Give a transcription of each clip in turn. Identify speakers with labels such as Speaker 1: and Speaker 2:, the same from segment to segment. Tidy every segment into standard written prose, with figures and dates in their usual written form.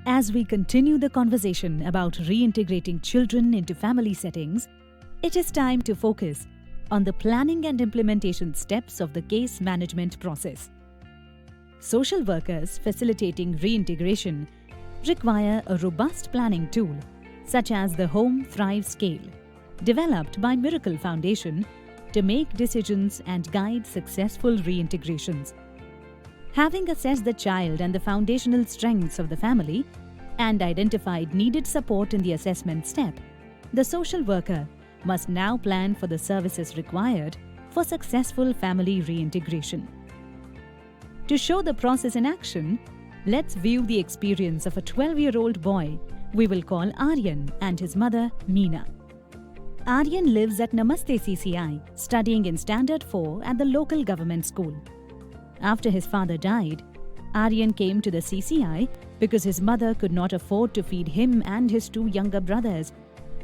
Speaker 1: As we continue the conversation about reintegrating children into family settings, it is time to focus on the planning and implementation steps of the case management process. Social workers facilitating reintegration require a robust planning tool, such as the Home Thrive Scale, developed by Miracle Foundation to make decisions and guide successful reintegrations. Having assessed the child and the foundational strengths of the family and identified needed support in the assessment step, the social worker must now plan for the services required for successful family reintegration. To show the process in action, let's view the experience of a 12-year-old boy we will call Aryan and his mother Meena. Aryan lives at Namaste CCI, studying in Standard 4 at the local government school. After his father died, Aryan came to the CCI because his mother could not afford to feed him and his two younger brothers,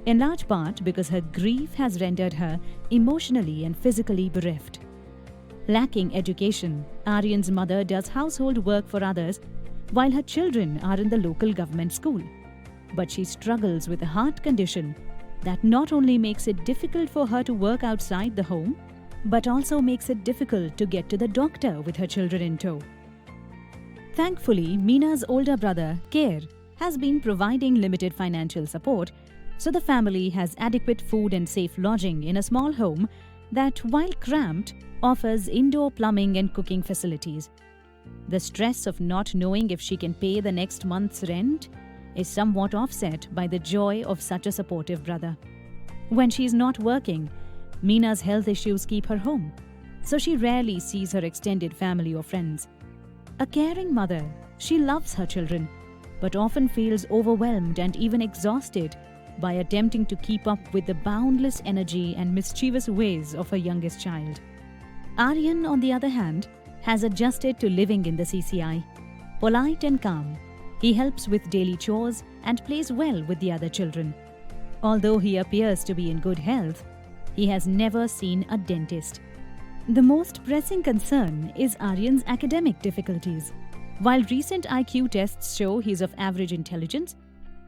Speaker 1: in large part because her grief has rendered her emotionally and physically bereft. Lacking education, Aryan's mother does household work for others while her children are in the local government school. But she struggles with a heart condition that not only makes it difficult for her to work outside the home, but also makes it difficult to get to the doctor with her children in tow. Thankfully, Meena's older brother, Care, has been providing limited financial support, so the family has adequate food and safe lodging in a small home that, while cramped, offers indoor plumbing and cooking facilities. The stress of not knowing if she can pay the next month's rent is somewhat offset by the joy of such a supportive brother. When she is not working, Meena's health issues keep her home, so she rarely sees her extended family or friends. A caring mother, she loves her children, but often feels overwhelmed and even exhausted by attempting to keep up with the boundless energy and mischievous ways of her youngest child. Aryan, on the other hand, has adjusted to living in the CCI. Polite and calm, he helps with daily chores and plays well with the other children. Although he appears to be in good health, he has never seen a dentist. The most pressing concern is Aryan's academic difficulties. While recent IQ tests show he is of average intelligence,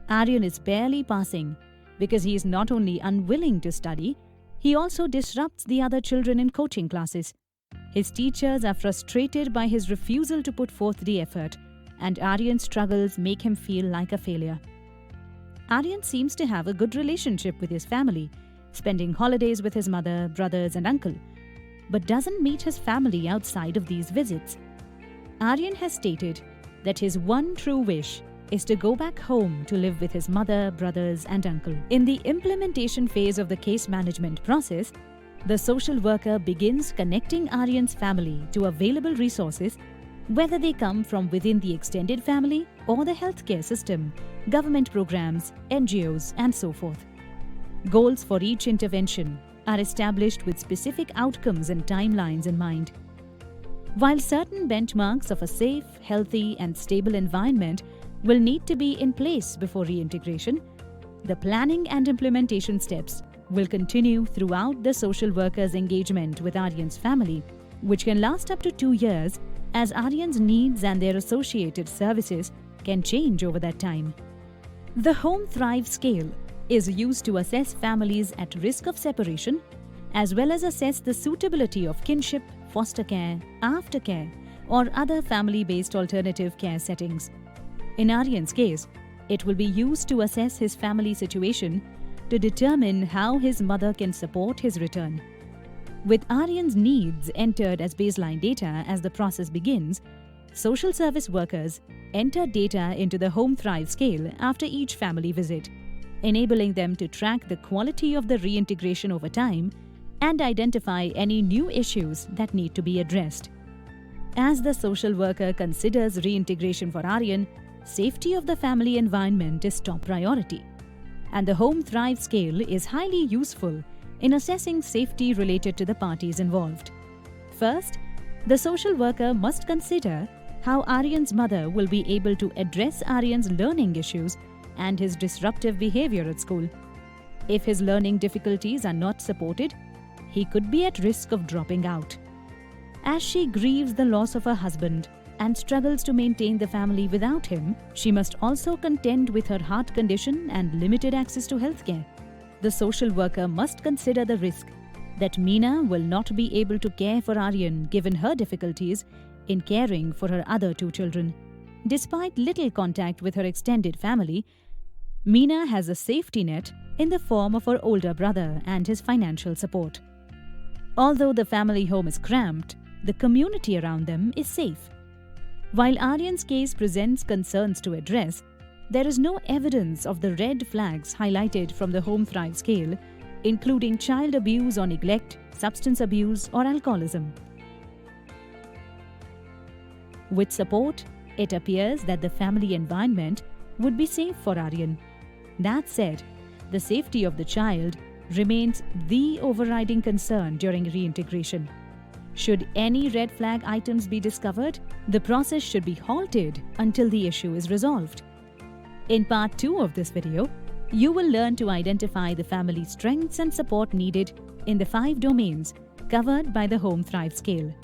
Speaker 1: Aryan is barely passing because he is not only unwilling to study, he also disrupts the other children in coaching classes. His teachers are frustrated by his refusal to put forth the effort, and Aryan's struggles make him feel like a failure. Aryan seems to have a good relationship with his family, spending holidays with his mother, brothers, and uncle, but doesn't meet his family outside of these visits. Aryan has stated that his one true wish is to go back home to live with his mother, brothers, and uncle. In the implementation phase of the case management process, the social worker begins connecting Aryan's family to available resources, whether they come from within the extended family or the healthcare system, government programs, NGOs, and so forth. Goals for each intervention are established with specific outcomes and timelines in mind. While certain benchmarks of a safe, healthy, and stable environment will need to be in place before reintegration, the planning and implementation steps will continue throughout the social worker's engagement with Aryan's family, which can last up to 2 years, as Aryan's needs and their associated services can change over that time. The Home Thrive Scale is used to assess families at risk of separation, as well as assess the suitability of kinship, foster care, aftercare, or other family-based alternative care settings. In Aryan's case, it will be used to assess his family situation to determine how his mother can support his return. With Aryan's needs entered as baseline data as the process begins, social service workers enter data into the Home Thrive Scale after each family visit, enabling them to track the quality of the reintegration over time and identify any new issues that need to be addressed. As the social worker considers reintegration for Aryan, safety of the family environment is top priority, and the Home Thrive Scale is highly useful in assessing safety related to the parties involved. First, the social worker must consider how Aryan's mother will be able to address Aryan's learning issues and his disruptive behavior at school. If his learning difficulties are not supported, he could be at risk of dropping out. As she grieves the loss of her husband and struggles to maintain the family without him, she must also contend with her heart condition and limited access to healthcare. The social worker must consider the risk that Meena will not be able to care for Aryan given her difficulties in caring for her other 2 children. Despite little contact with her extended family, Meena has a safety net in the form of her older brother and his financial support. Although the family home is cramped, the community around them is safe. While Aryan's case presents concerns to address, there is no evidence of the red flags highlighted from the Home Thrive scale, including child abuse or neglect, substance abuse, or alcoholism. With support, it appears that the family environment would be safe for Aryan. That said, the safety of the child remains the overriding concern during reintegration. Should any red flag items be discovered, the process should be halted until the issue is resolved. In part 2 of this video, you will learn to identify the family strengths and support needed in the 5 domains covered by the Home Thrive scale.